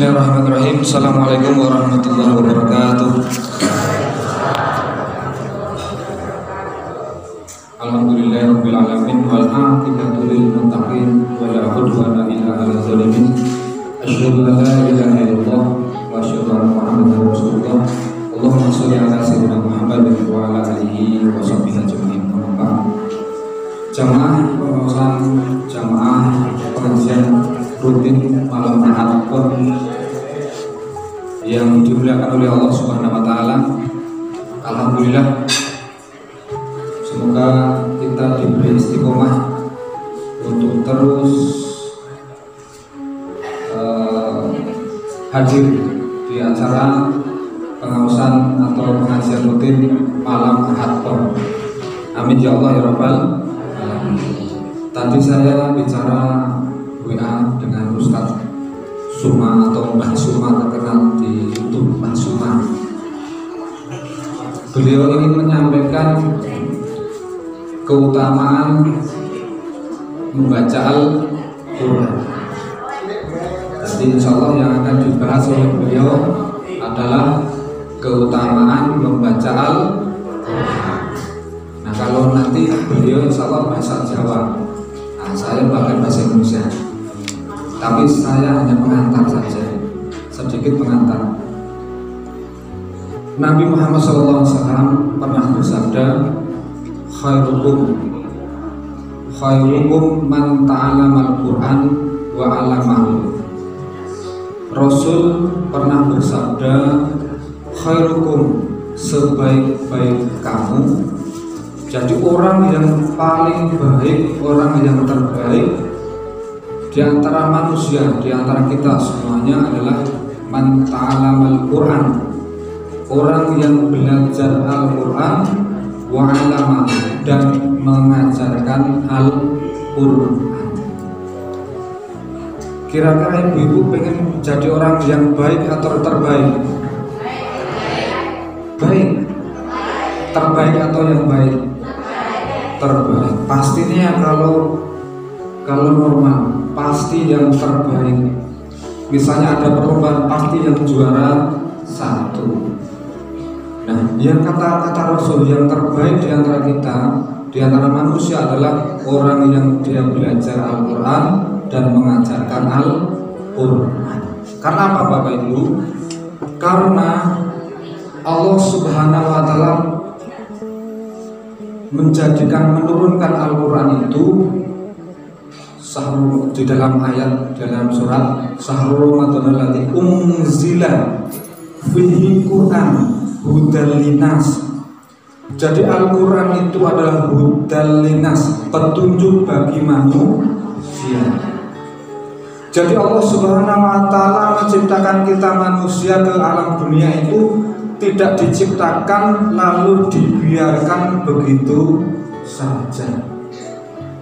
Bismillahirrahmanirrahim. Assalamualaikum warahmatullahi wabarakatuh. Alhamdulillahirabbil alamin wal aqibatu lil muttaqin wala udwana illa 'alal zalimin. Asyhadu an la ilaha illallah wa asyhadu anna Muhammadar Rasulullah. Allahumma shalli ala sayyidina Muhammadin wa ala alihi wa sahbihi ajmain. Jamaah pengawasan jamaah pengajian rutin malam Ahad pun yang dimuliakan oleh Allah Subhanahu wa taala. Alhamdulillah, semoga kita diberi istiqomah untuk terus hadir di acara pengawasan atau pengajian rutin malam Ahad pun. Amin ya Allah ya Rabbal alamin. Tadi saya bicara WA dengan Ustadz Suma atau Mbah Suma, terkenal di YouTube Mbah Suma. Beliau ingin menyampaikan keutamaan membaca Al-Quran. Jadi insya Allah yang akan dibahas oleh beliau adalah keutamaan membaca Al-Quran. Nah, kalau nanti beliau insya Allah bahasa Jawa, nah saya pakai bahasa Indonesia. Tapi saya hanya pengantar saja, sedikit pengantar. Nabi Muhammad SAW pernah bersabda, khairukum man ta'alamal Quran wa 'allamahu. Rasul pernah bersabda, khairukum, sebaik-baik kamu. Jadi orang yang paling baik, orang yang terbaik di antara manusia, di antara kita semuanya adalah man ta'alamal Quran, orang yang belajar Al-Quran wa 'allama, dan mengajarkan Al-Quran. Kira-kira ibu-ibu pengen jadi orang yang baik atau terbaik? Baik. Terbaik atau yang baik? Terbaik. Pastinya kalau normal pasti yang terbaik. Misalnya ada perlombaan, pasti yang juara satu. Nah, yang kata Rasul, yang terbaik di antara kita, di antara manusia adalah orang yang dia belajar Al-Quran dan mengajarkan Al-Quran. Karena apa Bapak Ibu? Karena Allah Subhanahu wa taala menurunkan Al-Quran itu di dalam ayat, dalam surat Syahrul Ramadan allati unzila fihi Quran hudal linas. Jadi Al-Quran itu adalah hudal linas, petunjuk bagi manusia. Jadi Allah Subhanahu wa taala menciptakan kita manusia ke alam dunia itu tidak diciptakan lalu dibiarkan begitu saja.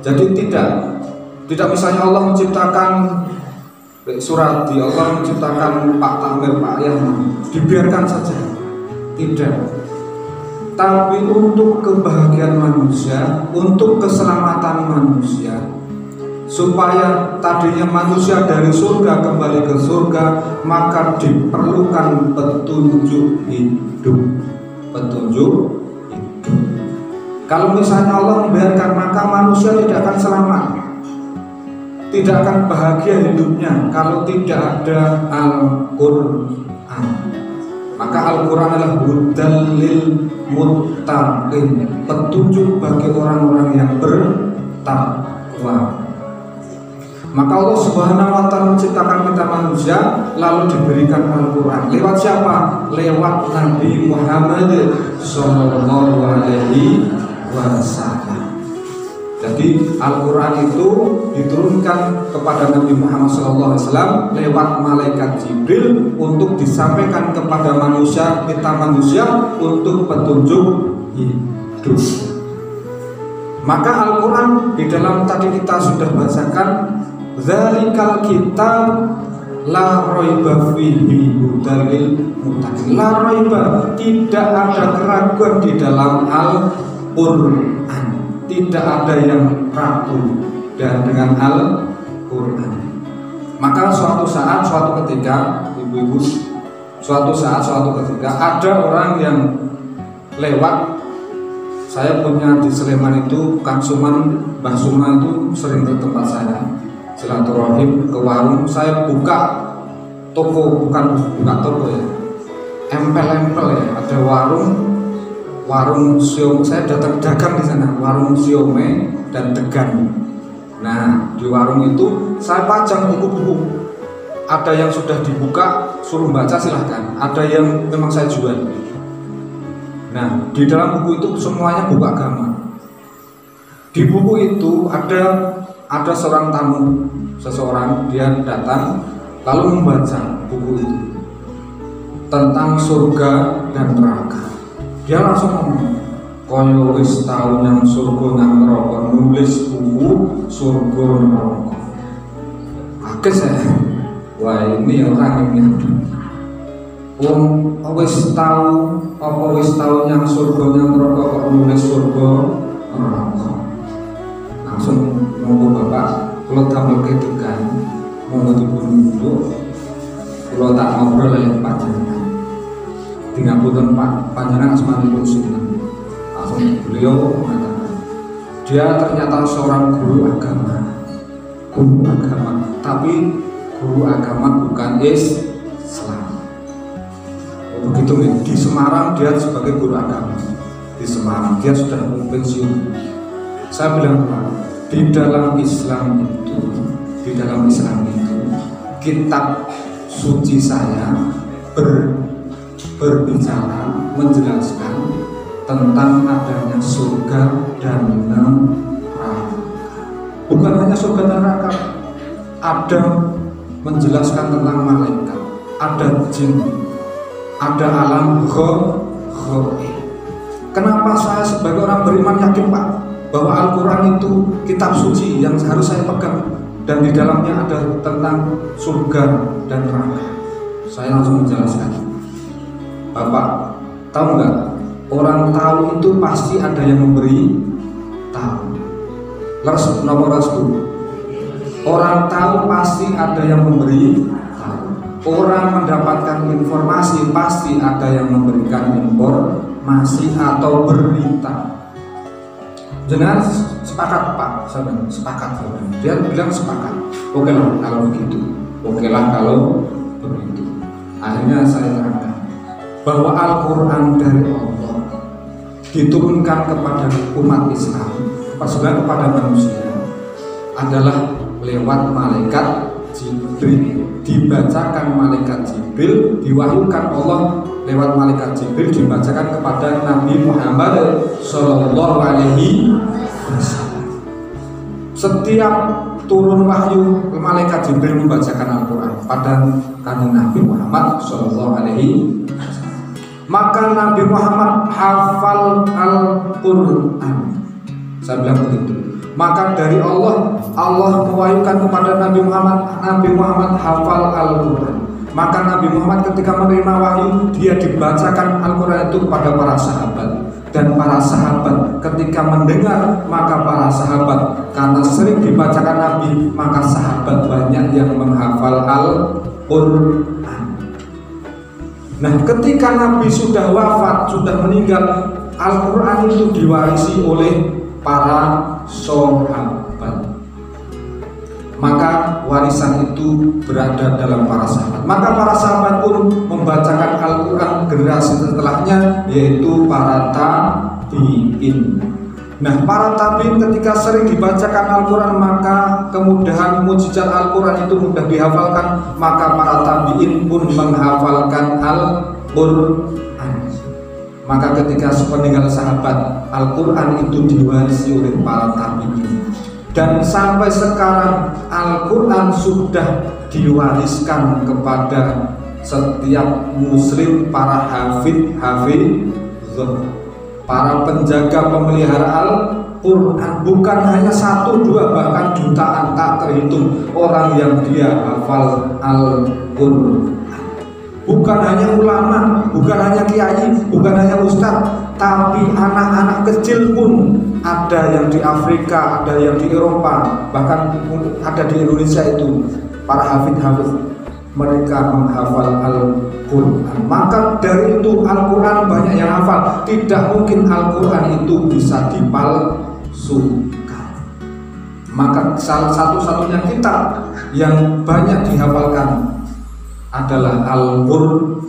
Jadi tidak misalnya Allah menciptakan Surati, Allah menciptakan Pak Tamir, Pak Yaman, dibiarkan saja. Tidak. Tapi untuk kebahagiaan manusia, untuk keselamatan manusia, supaya tadinya manusia dari surga kembali ke surga, maka diperlukan petunjuk hidup. Petunjuk hidup. Kalau misalnya Allah membiarkan, maka manusia tidak akan selamat, tidak akan bahagia hidupnya kalau tidak ada Al-Quran. Maka Al-Quran adalah hudal lil muttaqin, petunjuk bagi orang-orang yang bertakwa. Maka Allah Subhanahu wa taala menciptakan kita manusia lalu diberikan Al-Quran. Lewat siapa? Lewat Nabi Muhammad sallallahu alaihi wasallam. Jadi Al-Quran itu diturunkan kepada Nabi Muhammad SAW lewat malaikat Jibril untuk disampaikan kepada manusia, kita manusia, untuk petunjuk hidup. Maka Al-Quran di dalam tadi kita sudah bahasakan, dzalikal kitab la raiba fihi hudal lil muttaqin. La raiba, tidak ada keraguan di dalam Al-Quran. Tidak ada yang ragu dan dengan Al-Quran. Maka suatu saat, suatu ketika, ibu-ibu, suatu saat, suatu ketika ada orang yang lewat. Saya punya di Sleman itu Kang Suman, Mbah Suma itu sering ke tempat saya silaturahim, ke warung. Saya buka toko, bukan buka toko ya, empel-empel ya, ada warung siom. Saya dagang di sana, warung siome dan degan. Nah, di warung itu saya pajang buku-buku. Ada yang sudah dibuka, suruh baca silahkan. Ada yang memang saya jual. Nah, di dalam buku itu semuanya buku agama. Di buku itu ada seorang tamu, seseorang dia datang lalu membaca buku itu tentang surga dan neraka. Dia langsung ngomong, koyo wis tau nang surga nang neraka, nulis buku surga neraka. Kaget saya, wah ini orang ini wis tahu yang surga yang neraka kok nulis surga neraka. Langsung ngomong bapak, kalau tamu ketukan mau diburu kalau tak ngobrol yang panjenengan tinggal puten Pak panjenengan semanipun sinten. Langsung beliau mengatakan dia ternyata seorang guru agama, tapi guru agama bukan Islam. Begitu nih, di Semarang dia sebagai guru agama. Di Semarang dia sudah pensiun. Saya bilang Pak, di dalam Islam itu kitab suci saya berbicara menjelaskan tentang adanya surga dan neraka. Bukan hanya surga dan neraka, ada menjelaskan tentang malaikat, ada jin, ada alam ghaib. Kenapa saya sebagai orang beriman yakin Pak bahwa Al-Quran itu kitab suci yang harus saya pegang dan di dalamnya ada tentang surga dan neraka? Saya langsung menjelaskan, Bapak tahu nggak, orang tahu itu pasti ada yang memberi tahu. Nomor restu, orang tahu pasti ada yang memberi tahu. Orang mendapatkan informasi pasti ada yang memberikan informasi atau berita. Jangan sepakat Pak, sepakat. Dia bilang sepakat. Oke lah kalau begitu. Akhirnya saya terangkan bahwa Al-Quran dari Allah diturunkan kepada umat Islam, kepada manusia adalah lewat malaikat Jibril. Dibacakan malaikat Jibril, diwahyukan Allah lewat malaikat Jibril, dibacakan kepada Nabi Muhammad Sallallahu Alaihi Wasallam. Setiap turun wahyu, malaikat Jibril membacakan Al-Quran pada kanjeng Nabi Muhammad Sallallahu Alaihi Wasallam. Maka Nabi Muhammad hafal Al-Quran. Saya bilang begitu. Maka dari Allah mewahyukan kepada Nabi Muhammad hafal Al-Quran. Maka Nabi Muhammad ketika menerima wahyu, dia dibacakan Al-Quran itu kepada para sahabat. Dan para sahabat ketika mendengar, maka para sahabat karena sering dibacakan Nabi, maka sahabat banyak yang menghafal Al-Quran. Nah, ketika Nabi sudah wafat, sudah meninggal, Al-Quran itu diwarisi oleh para sahabat. Maka warisan itu berada dalam para sahabat. Maka para sahabat pun membacakan Al-Quran generasi setelahnya, yaitu para tabi'in. Nah, para tabi'in ketika sering dibacakan Al-Quran, maka kemudahan mujizat Al-Quran itu mudah dihafalkan. Maka para tabi'in pun menghafalkan Al-Quran. Maka ketika sepeninggal sahabat, Al-Quran itu diwarisi oleh para tabi'in. Dan sampai sekarang Al-Quran sudah diwariskan kepada setiap muslim, para hafidh, para penjaga pemelihara Al-Quran. Bukan hanya 1, 2, bahkan jutaan tak terhitung orang yang dia hafal Al-Quran. Bukan hanya ulama, bukan hanya kiai, bukan hanya ustadz, tapi anak-anak kecil pun ada yang di Afrika, ada yang di Eropa, bahkan ada di Indonesia itu para hafid-hafid, mereka menghafal Al-Quran. Maka dari itu Al-Quran banyak yang hafal. Tidak mungkin Al-Quran itu bisa dipalsukan. Maka salah satu-satunya kitab yang banyak dihafalkan adalah Al-Quran.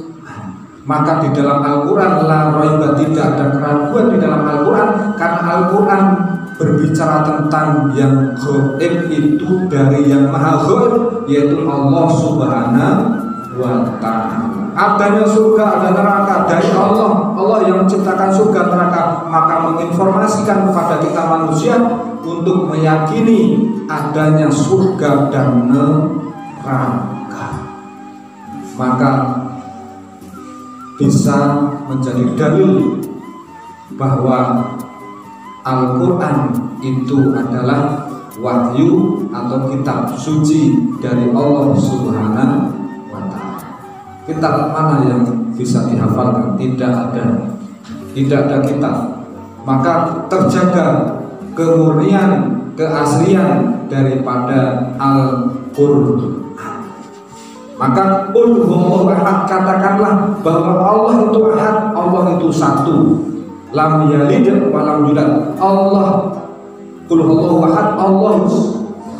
Maka di dalam Al-Quran la raiba, tidak ada keraguan di dalam Al-Quran, karena Al-Quran berbicara tentang yang gaib itu dari yang maha gaib, yaitu Allah Subhanahu wa Ta'ala. Adanya surga, ada neraka dari Allah. Allah yang menciptakan surga neraka, maka menginformasikan kepada kita manusia untuk meyakini adanya surga dan neraka. Maka bisa menjadi dalil bahwa Al-Quran itu adalah wahyu atau kitab suci dari Allah Subhanahu wa Ta'ala. Kitab mana yang bisa dihafalkan? Tidak ada kitab. Maka terjaga kemurnian, keaslian daripada Al-Quran. Maka qul huwallahu ahad, katakanlah bahwa Allah itu ahad, Allah itu satu, lam yalid wa lam yulad. Allah, qul huwallahu ahad, Allah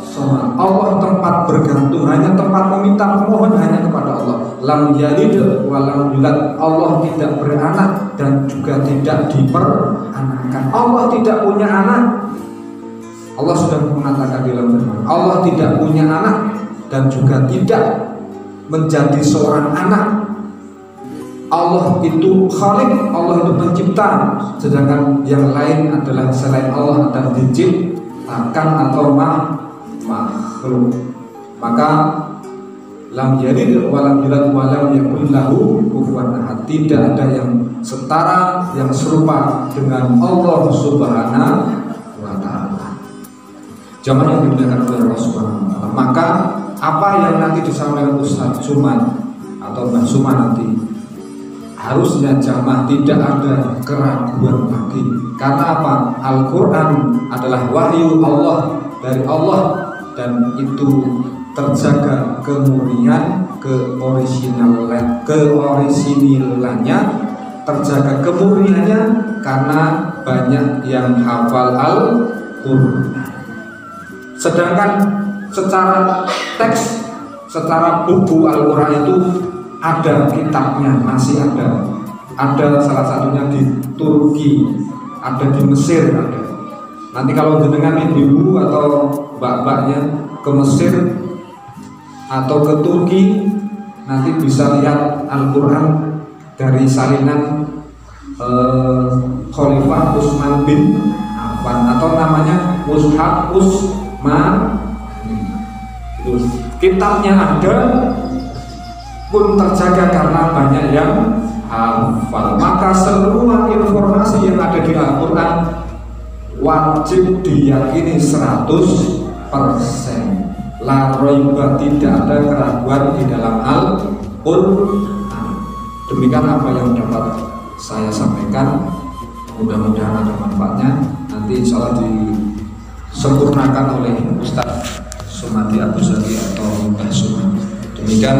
sama. Allah tempat bergantung, hanya tempat meminta memohon hanya kepada Allah. Lam yalid wa lam yulad, Allah tidak beranak dan juga tidak diperanakan. Allah tidak punya anak. Allah sudah mengatakan di dalam firman, Allah tidak punya anak dan juga tidak menjadi seorang anak. Allah itu Khalik, Allah itu pencipta, sedangkan yang lain adalah selain Allah dan diciptakan atau makhluk. Maka lam yalid wa lam yulad wa lam yakul lahu kufuwan ahad. Tidak ada yang setara, yang serupa dengan Allah Subhanahu wa Ta'ala. Jamaah yang dimuliakan oleh Allah Subhanahu wa Ta'ala. Maka apa yang nanti disampaikan Ustaz Suman atau Mbah Suman nanti, harusnya jamaah tidak ada keraguan lagi. Karena apa? Al-Quran adalah wahyu Allah dari Allah, dan itu terjaga kemurnian, keorisinilannya, terjaga kemurniannya karena banyak yang hafal Al-Quran. Sedangkan secara teks, secara buku Al-Quran itu ada kitabnya, masih ada. Ada salah satunya di Turki, ada di Mesir, ada. Nanti kalau jenengan ibu atau mbak-mbaknya ke Mesir atau ke Turki, nanti bisa lihat Al-Quran dari salinan Khalifah Utsman bin Affan, atau namanya Mushaf Utsman. Kitabnya ada pun terjaga karena banyak yang hafal. Maka semua informasi yang ada di Al-Quran wajib diyakini 100%. La raiba, tidak ada keraguan di dalam Al-Quran. Demikian apa yang dapat saya sampaikan. Mudah-mudahan ada manfaatnya. Nanti insya Allah disempurnakan oleh Ustaz Sumadi Abu Zaki atau Mbah Suman. Demikian,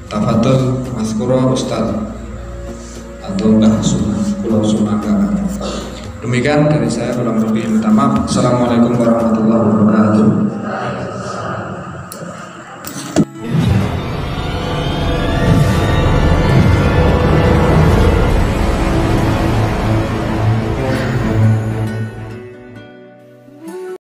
tafadhol Maskuro Ustaz atau Mbah Suman, Pulau Sumaka. Demikian dari saya, kurang lebih minta maaf. Assalamualaikum warahmatullahi wabarakatuh.